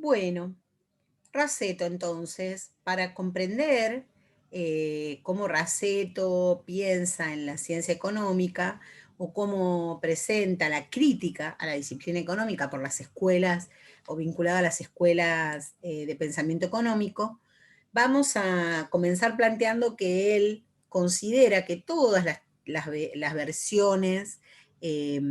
Bueno, Raceto entonces, para comprender cómo Raceto piensa en la ciencia económica o cómo presenta la crítica a la disciplina económica por las escuelas o vinculada a las escuelas de pensamiento económico, vamos a comenzar planteando que él considera que todas las versiones eh,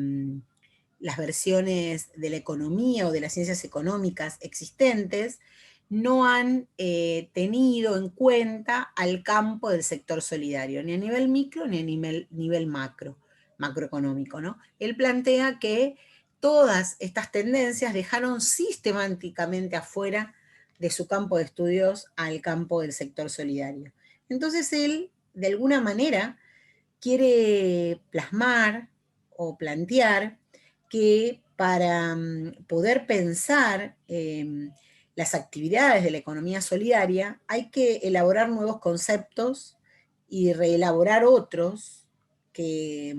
las versiones de la economía o de las ciencias económicas existentes no han tenido en cuenta al campo del sector solidario, ni a nivel micro ni a nivel macroeconómico, ¿no? Él plantea que todas estas tendencias dejaron sistemáticamente afuera de su campo de estudios al campo del sector solidario. Entonces él, de alguna manera, quiere plasmar o plantear que para poder pensar las actividades de la economía solidaria hay que elaborar nuevos conceptos y reelaborar otros que,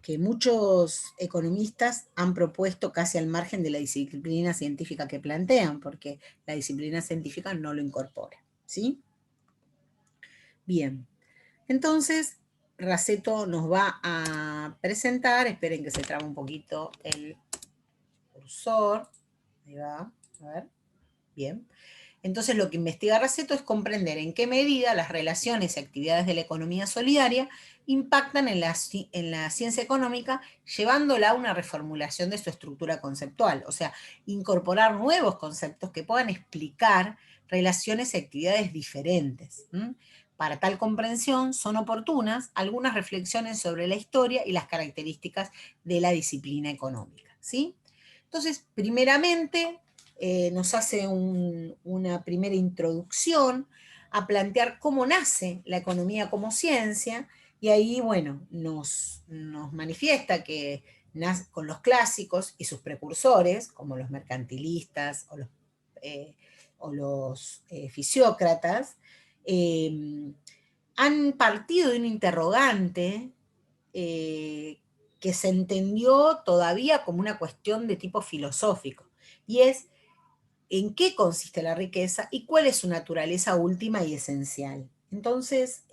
que muchos economistas han propuesto casi al margen de la disciplina científica que plantean, porque la disciplina científica no lo incorpora. ¿Sí? Bien. Entonces, Raceto nos va a presentar, esperen que se traba un poquito el cursor, ahí va, a ver, bien. Entonces, lo que investiga Raceto es comprender en qué medida las relaciones y actividades de la economía solidaria impactan en la ciencia económica, llevándola a una reformulación de su estructura conceptual, o sea, incorporar nuevos conceptos que puedan explicar relaciones y actividades diferentes. Para tal comprensión son oportunas algunas reflexiones sobre la historia y las características de la disciplina económica. ¿Sí? Entonces, primeramente, nos hace una primera introducción a plantear cómo nace la economía como ciencia, y ahí, bueno, nos manifiesta que nace con los clásicos y sus precursores, como los mercantilistas o los fisiócratas, eh, han partido de un interrogante eh, que se entendió todavía como una cuestión de tipo filosófico, y es en qué consiste la riqueza y cuál es su naturaleza última y esencial. Entonces,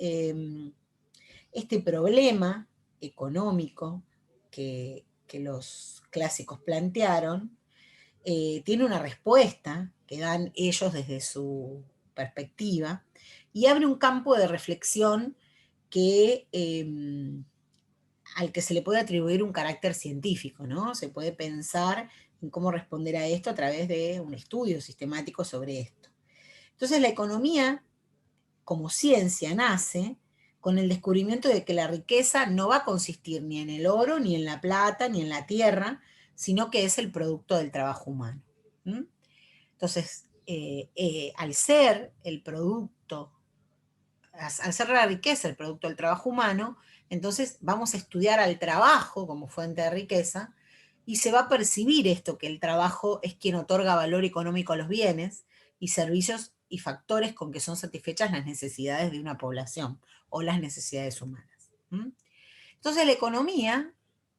este problema económico que los clásicos plantearon tiene una respuesta que dan ellos desde su perspectiva y abre un campo de reflexión que al que se le puede atribuir un carácter científico, ¿no? Se puede pensar en cómo responder a esto a través de un estudio sistemático sobre esto. Entonces, la economía como ciencia nace con el descubrimiento de que la riqueza no va a consistir ni en el oro, ni en la plata, ni en la tierra, sino que es el producto del trabajo humano. ¿Mm? Entonces, al ser el producto al ser la riqueza el producto del trabajo humano, entonces vamos a estudiar al trabajo como fuente de riqueza y se va a percibir esto, que el trabajo es quien otorga valor económico a los bienes y servicios y factores con que son satisfechas las necesidades de una población o las necesidades humanas. ¿Mm? Entonces la economía,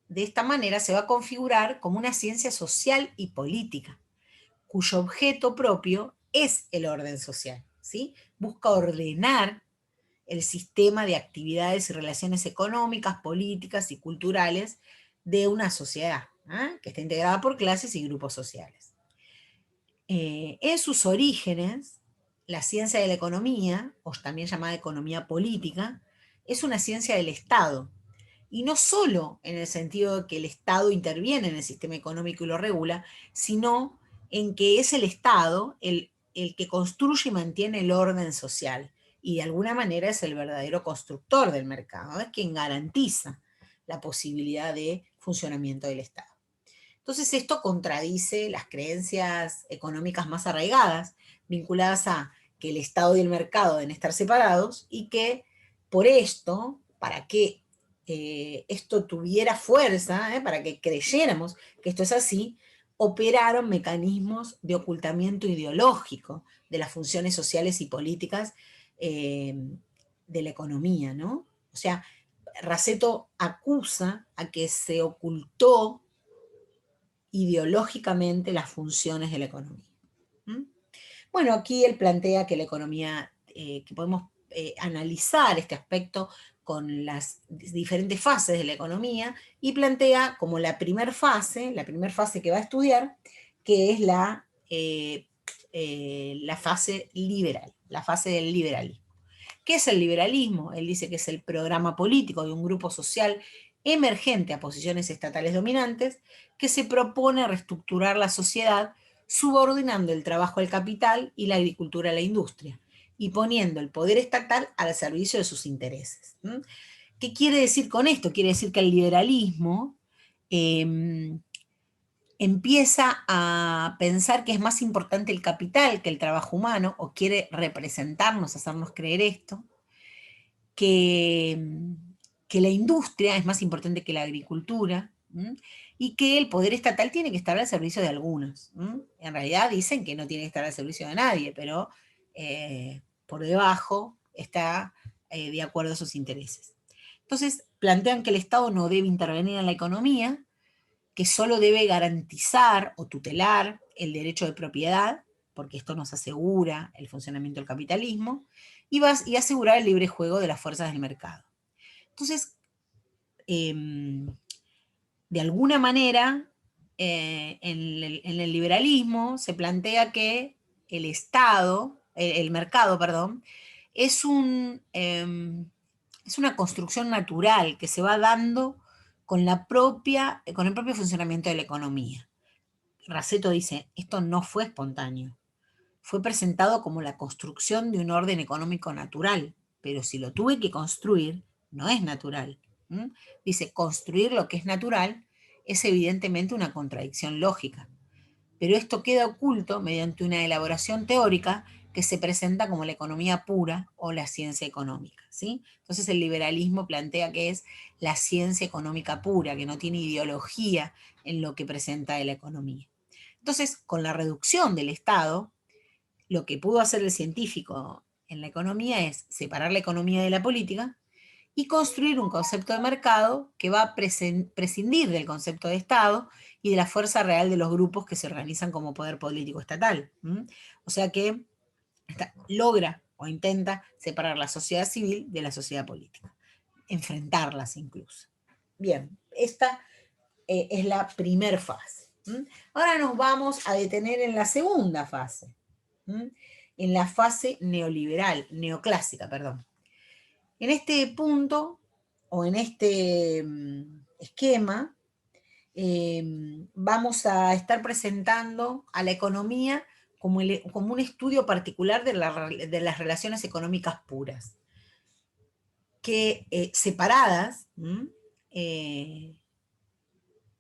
de esta manera, se va a configurar como una ciencia social y política, cuyo objeto propio es el orden social, ¿sí? Busca ordenar el sistema de actividades y relaciones económicas, políticas y culturales de una sociedad, que está integrada por clases y grupos sociales. En sus orígenes, la ciencia de la economía, o también llamada economía política, es una ciencia del Estado, y no solo en el sentido de que el Estado interviene en el sistema económico y lo regula, sino en que es el Estado el que construye y mantiene el orden social, y de alguna manera es el verdadero constructor del mercado, es quien garantiza la posibilidad de funcionamiento del Estado. Entonces esto contradice las creencias económicas más arraigadas, vinculadas a que el Estado y el mercado deben estar separados, y que por esto, para que esto tuviera fuerza, para que creyéramos que esto es así, operaron mecanismos de ocultamiento ideológico de las funciones sociales y políticas eh, de la economía, ¿no? O sea, Raceto acusa a que se ocultó ideológicamente las funciones de la economía. Bueno, aquí él plantea que la economía, que podemos analizar este aspecto con las diferentes fases de la economía, y plantea como la primera fase que va a estudiar, que es la fase liberal, la fase del liberalismo. ¿Qué es el liberalismo? Él dice que es el programa político de un grupo social emergente a posiciones estatales dominantes que se propone reestructurar la sociedad subordinando el trabajo al capital y la agricultura a la industria y poniendo el poder estatal al servicio de sus intereses. ¿Qué quiere decir con esto? Quiere decir que el liberalismo eh, empieza a pensar que es más importante el capital que el trabajo humano, o quiere representarnos, hacernos creer esto, que, que la industria es más importante que la agricultura, y que el poder estatal tiene que estar al servicio de algunos. En realidad dicen que no tiene que estar al servicio de nadie, pero por debajo está de acuerdo a sus intereses. Entonces plantean que el Estado no debe intervenir en la economía, que solo debe garantizar o tutelar el derecho de propiedad, porque esto nos asegura el funcionamiento del capitalismo, y asegurar el libre juego de las fuerzas del mercado. Entonces, de alguna manera, en el liberalismo se plantea que el Estado, el mercado, perdón, es, es una construcción natural que se va dando con con el propio funcionamiento de la economía. Raceto dice, esto no fue espontáneo, fue presentado como la construcción de un orden económico natural, pero si lo tuve que construir, no es natural. Dice, construir lo que es natural es evidentemente una contradicción lógica, pero esto queda oculto mediante una elaboración teórica que se presenta como la economía pura o la ciencia económica, ¿sí? Entonces el liberalismo plantea que es la ciencia económica pura, que no tiene ideología en lo que presenta de la economía. Entonces, con la reducción del Estado, lo que pudo hacer el científico en la economía es separar la economía de la política y construir un concepto de mercado que va a prescindir del concepto de Estado y de la fuerza real de los grupos que se organizan como poder político estatal. O sea que logra o intenta separar la sociedad civil de la sociedad política, enfrentarlas incluso. Bien, esta es la primera fase. Ahora nos vamos a detener en la segunda fase, en la fase neoliberal, neoclásica, perdón. En este punto, o en este esquema, vamos a estar presentando a la economía como un estudio particular de las relaciones económicas puras, que separadas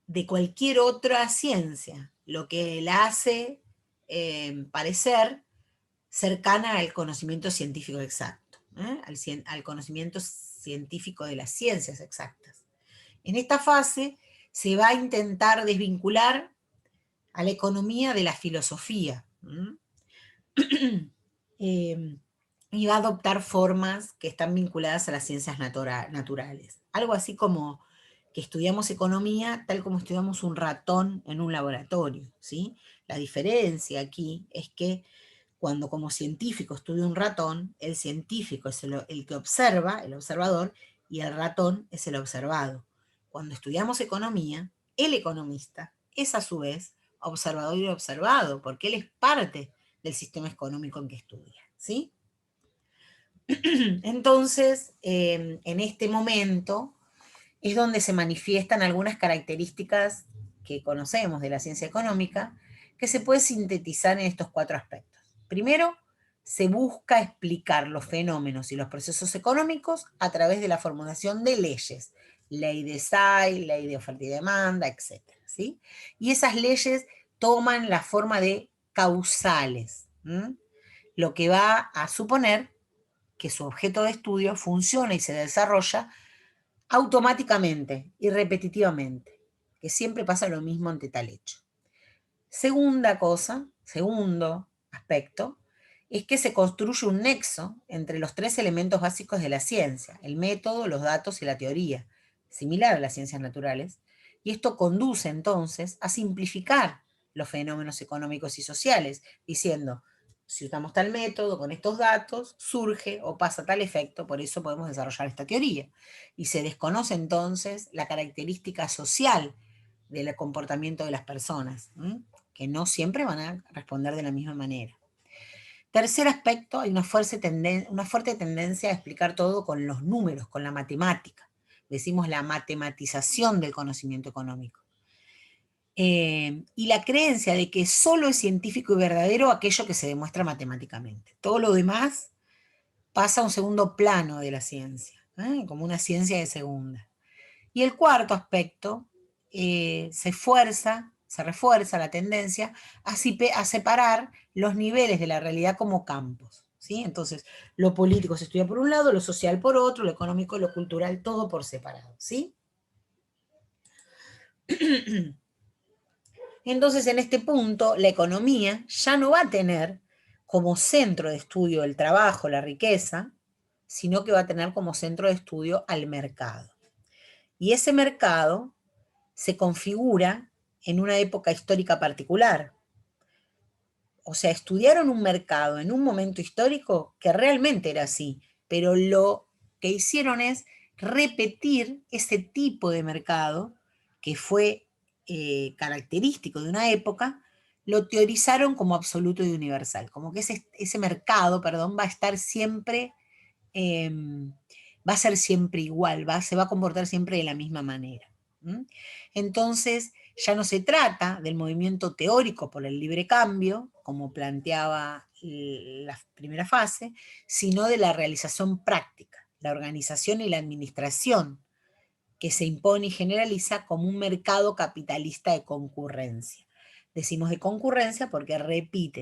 de cualquier otra ciencia, lo que la hace parecer cercana al conocimiento científico exacto, al conocimiento científico de las ciencias exactas. En esta fase se va a intentar desvincular a la economía de la filosofía, y va a adoptar formas que están vinculadas a las ciencias naturales. Algo así como que estudiamos economía tal como estudiamos un ratón en un laboratorio, ¿sí? La diferencia aquí es que cuando como científico estudio un ratón, el científico es el que observa, el observador, y el ratón es el observado. Cuando estudiamos economía, el economista es a su vez observador y observado, porque él es parte del sistema económico en que estudia, ¿sí? Entonces, en este momento es donde se manifiestan algunas características que conocemos de la ciencia económica, que se puede sintetizar en estos cuatro aspectos. Primero, se busca explicar los fenómenos y los procesos económicos a través de la formulación de leyes, ley de Say, ley de oferta y demanda, etc. ¿sí? Y esas leyes toman la forma de causales, lo que va a suponer que su objeto de estudio funciona y se desarrolla automáticamente y repetitivamente, que siempre pasa lo mismo ante tal hecho. Segunda cosa, segundo aspecto, es que se construye un nexo entre los tres elementos básicos de la ciencia, el método, los datos y la teoría, similar a las ciencias naturales, y esto conduce entonces a simplificar los fenómenos económicos y sociales, diciendo, si usamos tal método, con estos datos, surge o pasa tal efecto, por eso podemos desarrollar esta teoría. Y se desconoce entonces la característica social del comportamiento de las personas, que no siempre van a responder de la misma manera. Tercer aspecto, hay una fuerte tendencia a explicar todo con los números, con la matemática. Decimos la matematización del conocimiento económico. Y la creencia de que solo es científico y verdadero aquello que se demuestra matemáticamente. Todo lo demás pasa a un segundo plano de la ciencia, como una ciencia de segunda. Y el cuarto aspecto, se refuerza la tendencia a separar los niveles de la realidad como campos, ¿sí? Entonces, lo político se estudia por un lado, lo social por otro, lo económico, lo cultural, todo por separado, ¿sí? Entonces, en este punto, la economía ya no va a tener como centro de estudio el trabajo, la riqueza, sino que va a tener como centro de estudio al mercado. Y ese mercado se configura en una época histórica particular. O sea, estudiaron un mercado en un momento histórico que realmente era así, pero lo que hicieron es repetir ese tipo de mercado que fue característico de una época, lo teorizaron como absoluto y universal, como que ese mercado, perdón, va a estar siempre, va a ser siempre igual, se va a comportar siempre de la misma manera. Entonces, ya no se trata del movimiento teórico por el libre cambio, como planteaba la primera fase, sino de la realización práctica, la organización y la administración que se impone y generaliza como un mercado capitalista de concurrencia. Decimos de concurrencia porque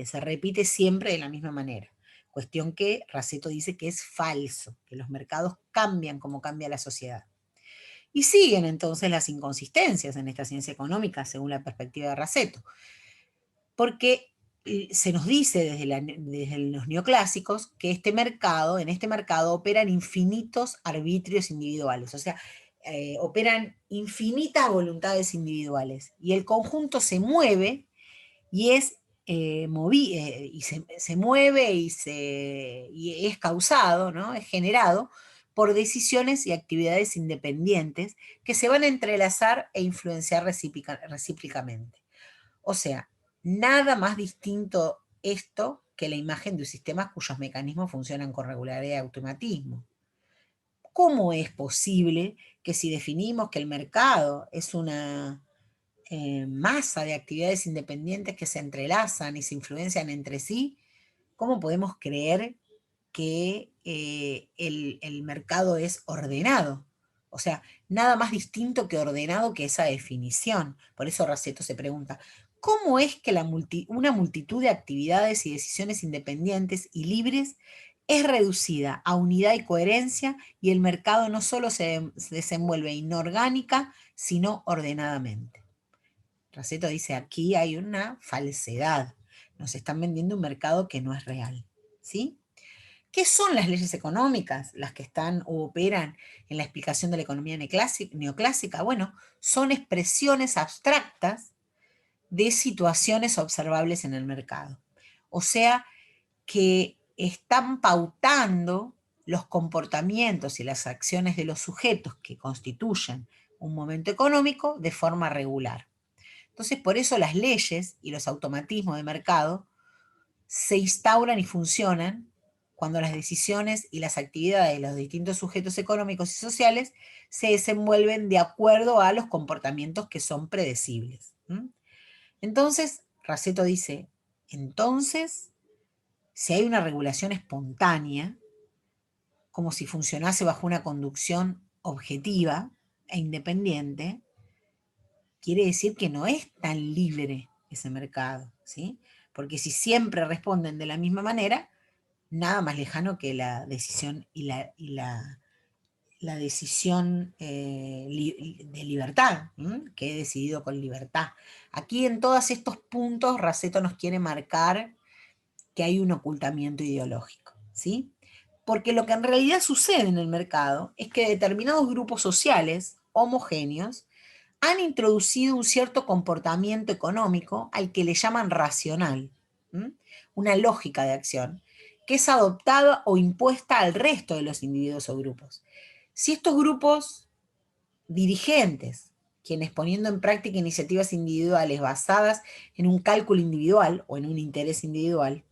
se repite siempre de la misma manera. Cuestión que Raceto dice que es falso, que los mercados cambian como cambia la sociedad. Y siguen entonces las inconsistencias en esta ciencia económica según la perspectiva de Raceto, porque se nos dice desde los neoclásicos que en este mercado operan infinitos arbitrios individuales, o sea, operan infinitas voluntades individuales, y el conjunto se mueve y se mueve y es causado, ¿no? Es generado por decisiones y actividades independientes que se van a entrelazar e influenciar recíprocamente. O sea, nada más distinto esto que la imagen de un sistema cuyos mecanismos funcionan con regularidad y automatismo. ¿Cómo es posible que si definimos que el mercado es una masa de actividades independientes que se entrelazan y se influencian entre sí, cómo podemos creer que el mercado es ordenado? O sea, nada más distinto que ordenado que esa definición. Por eso Raceto se pregunta, ¿cómo es que una multitud de actividades y decisiones independientes y libres es reducida a unidad y coherencia y el mercado no solo se desenvuelve inorgánica, sino ordenadamente? Raceto dice, aquí hay una falsedad. Nos están vendiendo un mercado que no es real. ¿Sí? ¿Qué son las leyes económicas, las que están o operan en la explicación de la economía neoclásica? Bueno, son expresiones abstractas de situaciones observables en el mercado. O sea, que están pautando los comportamientos y las acciones de los sujetos que constituyen un momento económico de forma regular. Entonces, por eso las leyes y los automatismos de mercado se instauran y funcionan cuando las decisiones y las actividades de los distintos sujetos económicos y sociales se desenvuelven de acuerdo a los comportamientos que son predecibles. Entonces, Raceto dice, entonces, si hay una regulación espontánea, como si funcionase bajo una conducción objetiva e independiente, quiere decir que no es tan libre ese mercado, ¿sí? Porque si siempre responden de la misma manera, nada más lejano que la decisión la decisión de libertad, que he decidido con libertad. Aquí en todos estos puntos Raceto nos quiere marcar que hay un ocultamiento ideológico, ¿sí? Porque lo que en realidad sucede en el mercado es que determinados grupos sociales homogéneos han introducido un cierto comportamiento económico al que le llaman racional. ¿m? Una lógica de acción que es adoptada o impuesta al resto de los individuos o grupos. Si estos grupos dirigentes, quienes poniendo en práctica iniciativas individuales basadas en un cálculo individual o en un interés individual,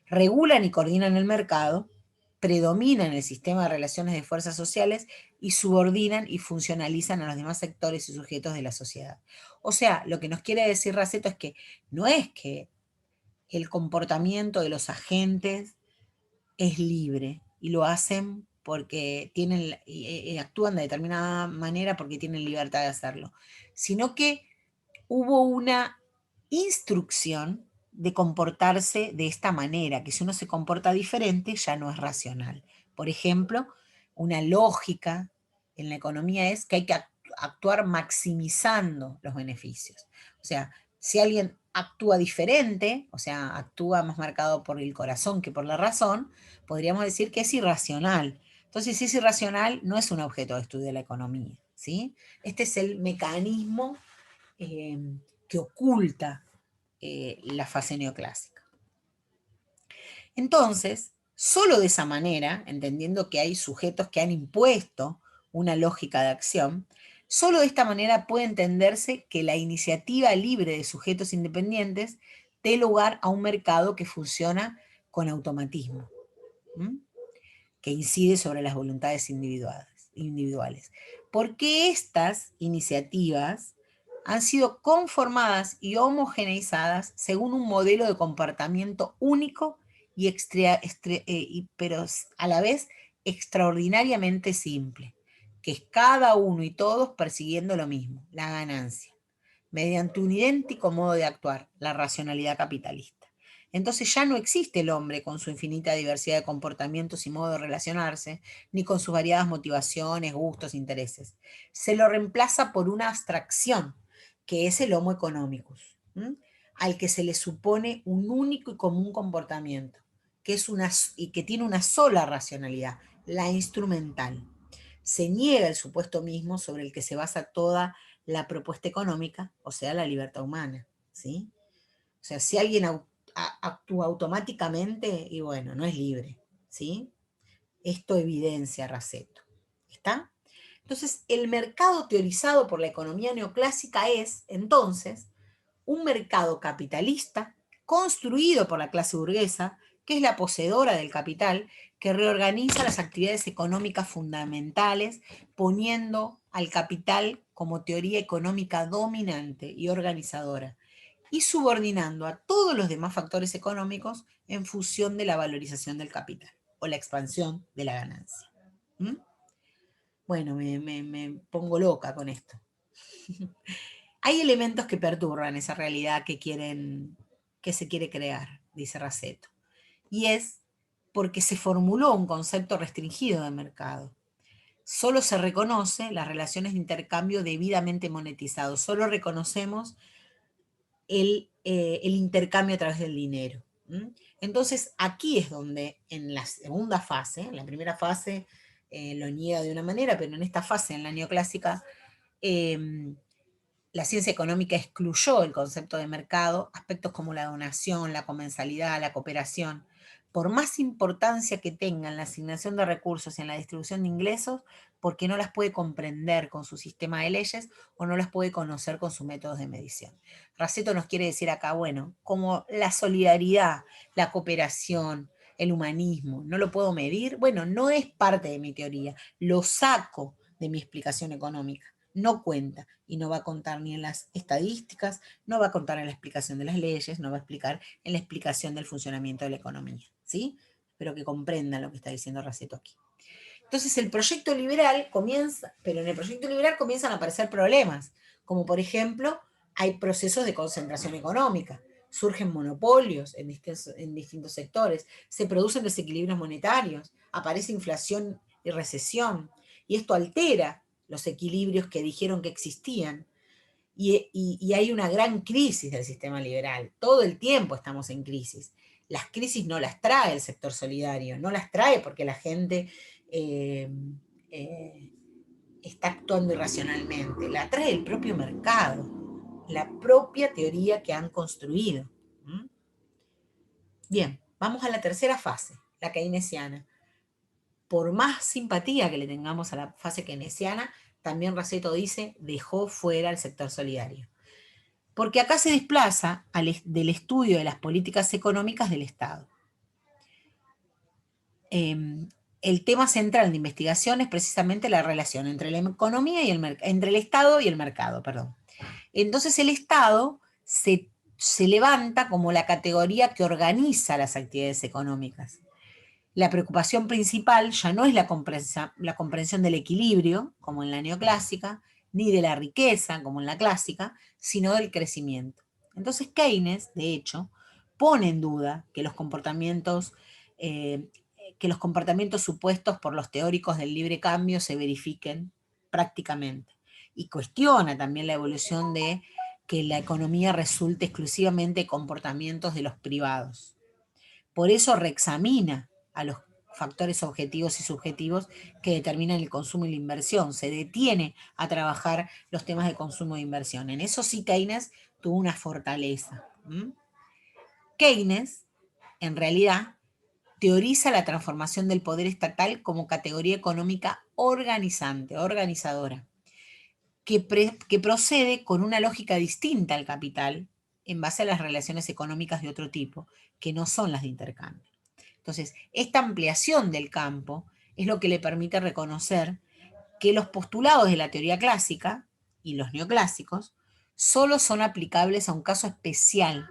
regulan y coordinan el mercado, predominan el sistema de relaciones de fuerzas sociales y subordinan y funcionalizan a los demás sectores y sujetos de la sociedad. O sea, lo que nos quiere decir Raceto es que no es que el comportamiento de los agentes es libre y lo hacen porque tienen, actúan de determinada manera porque tienen libertad de hacerlo, sino que hubo una instrucción de comportarse de esta manera, que si uno se comporta diferente ya no es racional. Por ejemplo, una lógica en la economía es que hay que actuar maximizando los beneficios. O sea, si alguien actúa diferente, o sea, actúa más marcado por el corazón que por la razón, podríamos decir que es irracional. Entonces, si es irracional, no es un objeto de estudio de la economía, ¿sí? Este es el mecanismo eh, que oculta la fase neoclásica. Entonces, solo de esa manera, entendiendo que hay sujetos que han impuesto una lógica de acción, solo de esta manera puede entenderse que la iniciativa libre de sujetos independientes dé lugar a un mercado que funciona con automatismo, ¿m? Que incide sobre las voluntades individuales. Porque estas iniciativas han sido conformadas y homogeneizadas según un modelo de comportamiento único pero a la vez extraordinariamente simple, que es cada uno y todos persiguiendo lo mismo, la ganancia, mediante un idéntico modo de actuar, la racionalidad capitalista. Entonces ya no existe el hombre con su infinita diversidad de comportamientos y modo de relacionarse, ni con sus variadas motivaciones, gustos, intereses. Se lo reemplaza por una abstracción, que es el homo economicus, ¿m? Al que se le supone un único y común comportamiento, que, y que tiene una sola racionalidad, la instrumental. Se niega el supuesto mismo sobre el que se basa toda la propuesta económica, o sea, la libertad humana, ¿sí? O sea, si alguien actúa automáticamente, y bueno, no es libre, ¿sí? Esto evidencia Raceto. ¿Está? Entonces, el mercado teorizado por la economía neoclásica es, entonces, un mercado capitalista construido por la clase burguesa, que es la poseedora del capital, que reorganiza las actividades económicas fundamentales, poniendo al capital como teoría económica dominante y organizadora, y subordinando a todos los demás factores económicos en función de la valorización del capital o la expansión de la ganancia. ¿Mm? Bueno, me pongo loca con esto. Hay elementos que perturban esa realidad que se quiere crear, dice Raceto, y es porque se formuló un concepto restringido de mercado. Solo se reconoce las relaciones de intercambio debidamente monetizados, solo reconocemos el intercambio a través del dinero. ¿M? Entonces, aquí es donde en la segunda fase, en la primera fase lo niega de una manera, pero en esta fase, en la neoclásica, la ciencia económica excluyó el concepto de mercado, aspectos como la donación, la comensalidad, la cooperación. Por más importancia que tengan la asignación de recursos y en la distribución de ingresos, porque no las puede comprender con su sistema de leyes o no las puede conocer con sus métodos de medición. Raceto nos quiere decir acá, bueno, como la solidaridad, la cooperación, el humanismo, no lo puedo medir, bueno, no es parte de mi teoría, lo saco de mi explicación económica, no cuenta y no va a contar ni en las estadísticas, no va a contar en la explicación de las leyes, no va a explicar en la explicación del funcionamiento de la economía, ¿sí? Espero que comprendan lo que está diciendo Raceto aquí. Entonces el proyecto liberal comienza, pero en el proyecto liberal comienzan a aparecer problemas, como por ejemplo, hay procesos de concentración económica, surgen monopolios en distintos sectores, se producen desequilibrios monetarios, aparece inflación y recesión, y esto altera los equilibrios que dijeron que existían, y hay una gran crisis del sistema liberal. Todo el tiempo estamos en crisis. Las crisis no las trae el sector solidario, no las trae porque la gente eh, eh, está actuando irracionalmente, la trae el propio mercado, la propia teoría que han construido. ¿Mm? Bien, vamos a la tercera fase, la keynesiana. Por más simpatía que le tengamos a la fase keynesiana, también Raceto dice, dejó fuera el sector solidario. Porque acá se desplaza del estudio de las políticas económicas del Estado. El tema central de investigación es precisamente la relación entre la economía y entre el Estado y el mercado, perdón. Entonces el Estado se levanta como la categoría que organiza las actividades económicas. La preocupación principal ya no es la comprensión del equilibrio, como en la neoclásica, ni de la riqueza, como en la clásica, sino del crecimiento. Entonces Keynes, de hecho, pone en duda que los comportamientos supuestos por los teóricos del libre cambio se verifiquen prácticamente. Y cuestiona también la evolución de que la economía resulte exclusivamente de comportamientos de los privados. Por eso reexamina a los factores objetivos y subjetivos que determinan el consumo y la inversión. Se detiene a trabajar los temas de consumo e inversión. En eso sí Keynes tuvo una fortaleza. Keynes, en realidad, teoriza la transformación del poder estatal como categoría económica organizante, organizadora, que procede con una lógica distinta al capital en base a las relaciones económicas de otro tipo, que no son las de intercambio. Entonces, esta ampliación del campo es lo que le permite reconocer que los postulados de la teoría clásica y los neoclásicos solo son aplicables a un caso especial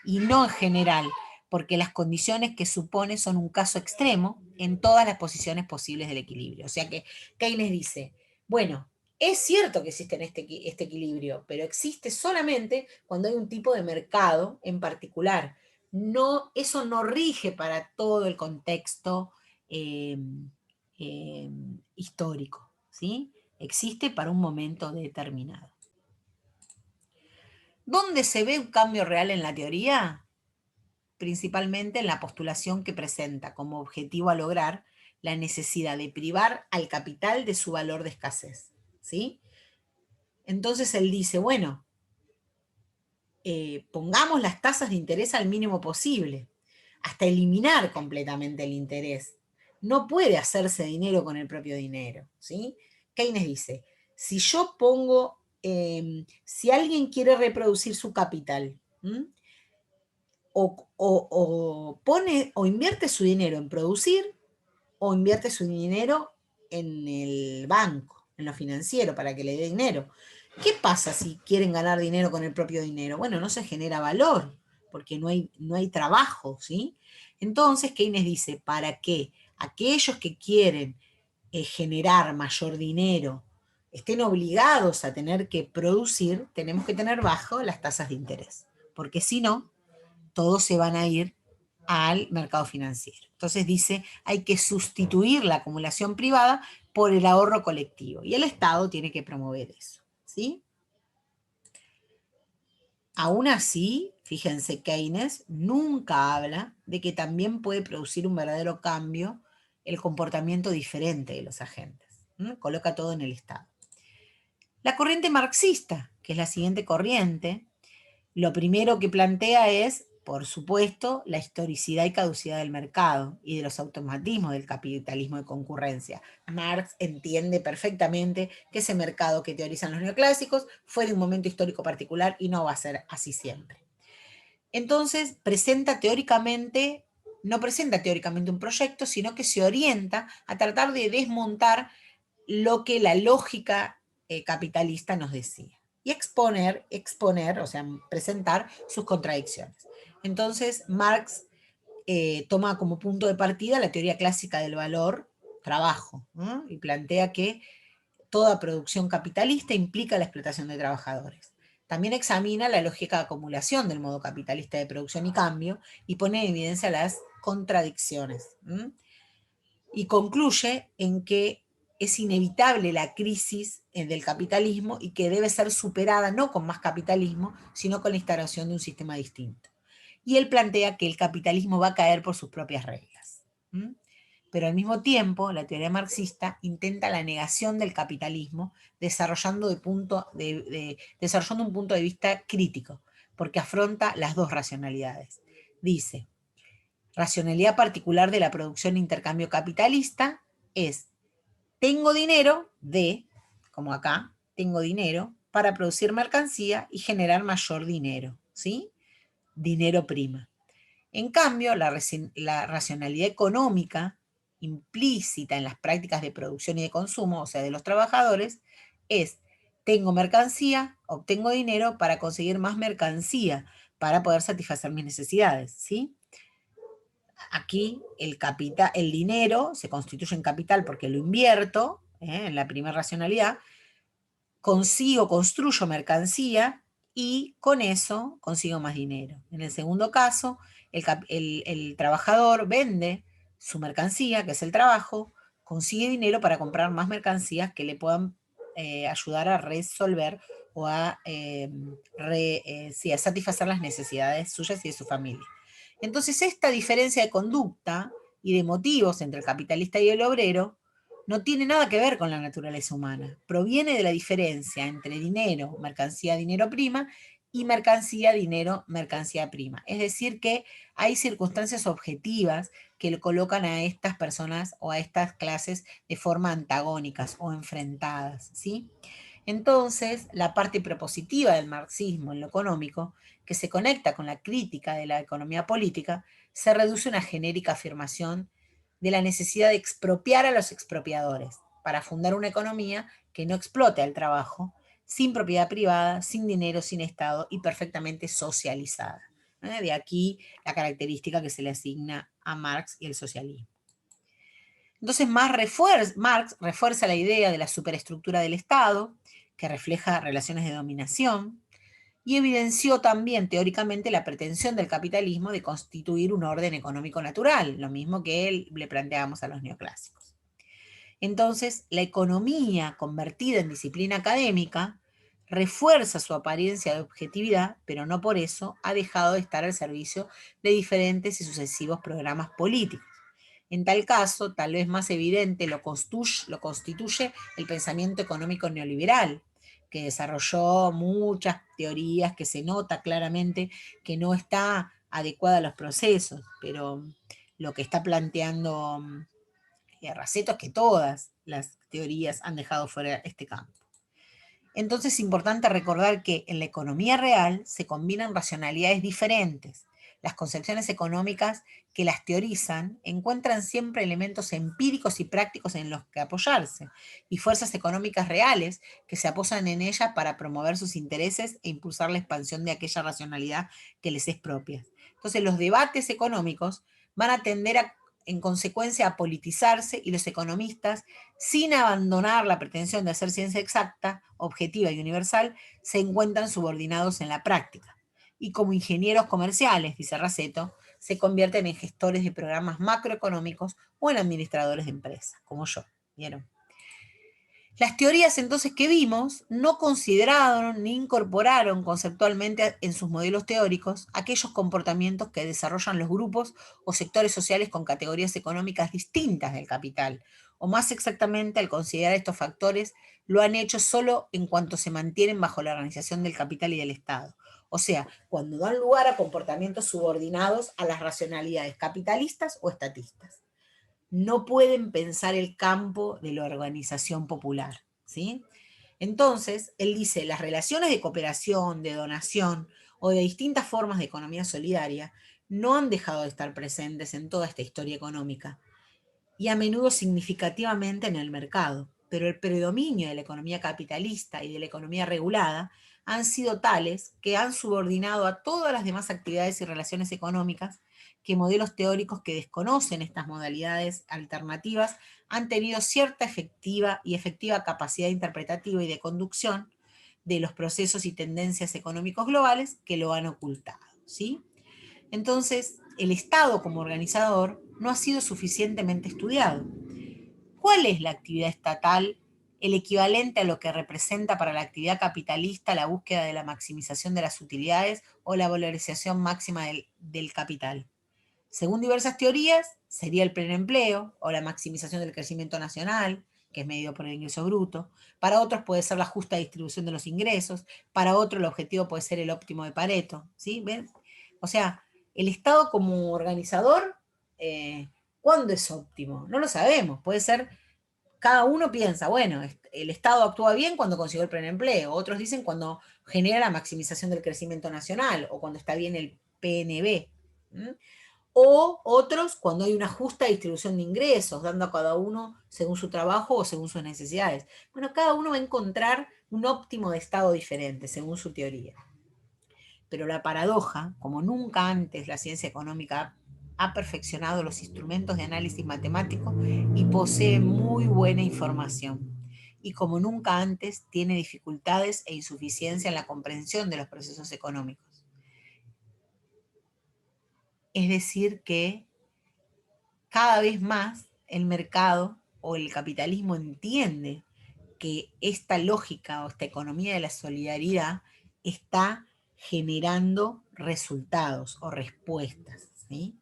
y no en general, porque las condiciones que supone son un caso extremo en todas las posiciones posibles del equilibrio. O sea que Keynes dice, bueno, es cierto que existe este equilibrio, pero existe solamente cuando hay un tipo de mercado en particular. No, eso no rige para todo el contexto eh, eh, histórico, ¿sí? Existe para un momento determinado. ¿Dónde se ve un cambio real en la teoría? Principalmente en la postulación que presenta como objetivo a lograr la necesidad de privar al capital de su valor de escasez, ¿sí? Entonces él dice, bueno, pongamos las tasas de interés al mínimo posible, hasta eliminar completamente el interés. No puede hacerse dinero con el propio dinero, ¿sí? Keynes dice, si yo pongo, si alguien quiere reproducir su capital, o pone o invierte su dinero en producir o invierte su dinero en el banco, en lo financiero, para que le dé dinero. ¿Qué pasa si quieren ganar dinero con el propio dinero? Bueno, no se genera valor, porque no hay trabajo, ¿sí? Entonces, Keynes dice, para que aquellos que quieren generar mayor dinero estén obligados a tener que producir, tenemos que tener bajo las tasas de interés, porque si no, todos se van a ir al mercado financiero. Entonces dice, hay que sustituir la acumulación privada por el ahorro colectivo y el Estado tiene que promover eso, ¿sí? Aún así, fíjense, Keynes nunca habla de que también puede producir un verdadero cambio el comportamiento diferente de los agentes. Coloca todo en el Estado. La corriente marxista, que es la siguiente corriente, lo primero que plantea es, por supuesto, la historicidad y caducidad del mercado y de los automatismos del capitalismo de concurrencia. Marx entiende perfectamente que ese mercado que teorizan los neoclásicos fue de un momento histórico particular y no va a ser así siempre. Entonces, no presenta teóricamente un proyecto, sino que se orienta a tratar de desmontar lo que la lógica capitalista nos decía y exponer, o sea, presentar sus contradicciones. Entonces, Marx toma como punto de partida la teoría clásica del valor, trabajo, ¿no? Y plantea que toda producción capitalista implica la explotación de trabajadores. También examina la lógica de acumulación del modo capitalista de producción y cambio y pone en evidencia las contradicciones. Y concluye en que es inevitable la crisis del capitalismo y que debe ser superada no con más capitalismo, sino con la instauración de un sistema distinto. Y él plantea que el capitalismo va a caer por sus propias reglas. Pero al mismo tiempo, la teoría marxista intenta la negación del capitalismo desarrollando un punto de vista crítico, porque afronta las dos racionalidades. Dice, Racionalidad particular de la producción e intercambio capitalista es, tengo dinero como acá, tengo dinero para producir mercancía y generar mayor dinero, ¿sí? Dinero prima. En cambio, la racionalidad económica implícita en las prácticas de producción y de consumo, o sea, de los trabajadores, es, tengo mercancía, obtengo dinero para conseguir más mercancía, para poder satisfacer mis necesidades, ¿sí? Aquí el dinero se constituye en capital porque lo invierto, en la primera racionalidad, construyo mercancía y con eso consigo más dinero. En el segundo caso, el trabajador vende su mercancía, que es el trabajo, consigue dinero para comprar más mercancías que le puedan ayudar a resolver o sí, a satisfacer las necesidades suyas y de su familia. Entonces, esta diferencia de conducta y de motivos entre el capitalista y el obrero no tiene nada que ver con la naturaleza humana. Proviene de la diferencia entre dinero, mercancía, dinero prima, y mercancía, dinero, mercancía prima. Es decir, que hay circunstancias objetivas que le colocan a estas personas o a estas clases de forma antagónicas o enfrentadas, ¿sí? Entonces, la parte propositiva del marxismo en lo económico, que se conecta con la crítica de la economía política, se reduce a una genérica afirmación de la necesidad de expropiar a los expropiadores para fundar una economía que no explote al trabajo, sin propiedad privada, sin dinero, sin Estado y perfectamente socializada. De aquí la característica que se le asigna a Marx y el socialismo. Entonces Marx refuerza la idea de la superestructura del Estado, que refleja relaciones de dominación, y evidenció también teóricamente la pretensión del capitalismo de constituir un orden económico natural, lo mismo que él le planteábamos a los neoclásicos. Entonces, la economía convertida en disciplina académica refuerza su apariencia de objetividad, pero no por eso ha dejado de estar al servicio de diferentes y sucesivos programas políticos. En tal caso, tal vez más evidente lo constituye el pensamiento económico neoliberal, que desarrolló muchas teorías que se nota claramente que no está adecuada a los procesos, pero lo que está planteando Raceto es que todas las teorías han dejado fuera este campo. Entonces es importante recordar que en la economía real se combinan racionalidades diferentes. Las concepciones económicas que las teorizan encuentran siempre elementos empíricos y prácticos en los que apoyarse y fuerzas económicas reales que se apoyan en ellas para promover sus intereses e impulsar la expansión de aquella racionalidad que les es propia. Entonces los debates económicos van a tender en consecuencia a politizarse y los economistas, sin abandonar la pretensión de hacer ciencia exacta, objetiva y universal, se encuentran subordinados en la práctica. Y como ingenieros comerciales, dice Raceto, se convierten en gestores de programas macroeconómicos o en administradores de empresas, como yo. ¿Vieron? Las teorías entonces que vimos no consideraron ni incorporaron conceptualmente en sus modelos teóricos aquellos comportamientos que desarrollan los grupos o sectores sociales con categorías económicas distintas del capital, o más exactamente al considerar estos factores lo han hecho solo en cuanto se mantienen bajo la organización del capital y del Estado. O sea, cuando dan lugar a comportamientos subordinados a las racionalidades capitalistas o estatistas. No pueden pensar el campo de la organización popular, ¿sí? Entonces, él dice, las relaciones de cooperación, de donación o de distintas formas de economía solidaria no han dejado de estar presentes en toda esta historia económica y a menudo significativamente en el mercado, pero el predominio de la economía capitalista y de la economía regulada han sido tales que han subordinado a todas las demás actividades y relaciones económicas que modelos teóricos que desconocen estas modalidades alternativas han tenido cierta efectiva capacidad interpretativa y de conducción de los procesos y tendencias económicos globales que lo han ocultado, ¿sí? Entonces, el Estado como organizador no ha sido suficientemente estudiado. ¿Cuál es la actividad estatal, el equivalente a lo que representa para la actividad capitalista la búsqueda de la maximización de las utilidades o la valorización máxima del capital? Según diversas teorías, sería el pleno empleo o la maximización del crecimiento nacional, que es medido por el ingreso bruto. Para otros puede ser la justa distribución de los ingresos. Para otros el objetivo puede ser el óptimo de Pareto. ¿Sí? ¿Ven? O sea, el Estado como organizador ¿Cuándo es óptimo? No lo sabemos, puede ser, cada uno piensa, bueno, el Estado actúa bien cuando consiguió el pleno empleo, otros dicen cuando genera la maximización del crecimiento nacional o cuando está bien el PNB. O otros cuando hay una justa distribución de ingresos, dando a cada uno según su trabajo o según sus necesidades. Bueno, cada uno va a encontrar un óptimo de estado diferente, según su teoría. Pero la paradoja, como nunca antes la ciencia económica ha perfeccionado los instrumentos de análisis matemático y posee muy buena información. Y como nunca antes tiene dificultades e insuficiencia en la comprensión de los procesos económicos. Es decir, que cada vez más el mercado o el capitalismo entiende que esta lógica o esta economía de la solidaridad está generando resultados o respuestas, ¿sí?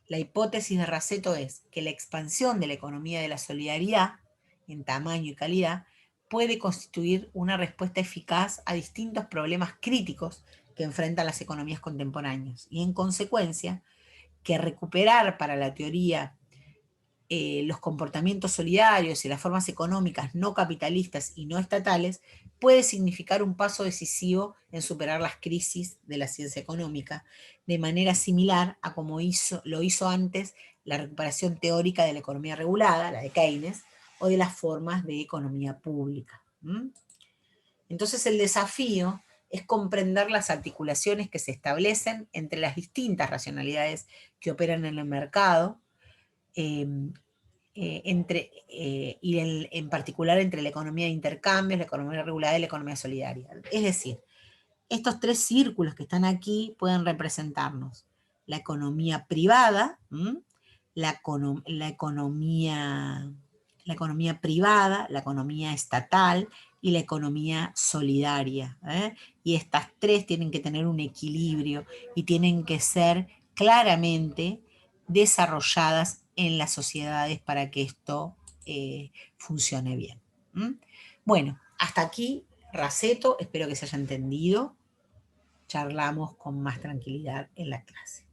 La hipótesis de Raceto es que la expansión de la economía de la solidaridad en tamaño y calidad puede constituir una respuesta eficaz a distintos problemas críticos que enfrentan las economías contemporáneas y en consecuencia que recuperar para la teoría los comportamientos solidarios y las formas económicas no capitalistas y no estatales puede significar un paso decisivo en superar las crisis de la ciencia económica, de manera similar a como lo hizo antes la recuperación teórica de la economía regulada, la de Keynes, o de las formas de economía pública. Entonces el desafío es comprender las articulaciones que se establecen entre las distintas racionalidades que operan en el mercado, eh, y en particular entre la economía de intercambios, la economía regulada y la economía solidaria. Es decir, estos tres círculos que están aquí pueden representarnos la economía privada, la economía privada, la economía estatal y la economía solidaria. Y estas tres tienen que tener un equilibrio y tienen que ser claramente desarrolladas en las sociedades para que esto funcione bien. Bueno, hasta aquí Raceto, espero que se haya entendido. Charlamos con más tranquilidad en la clase.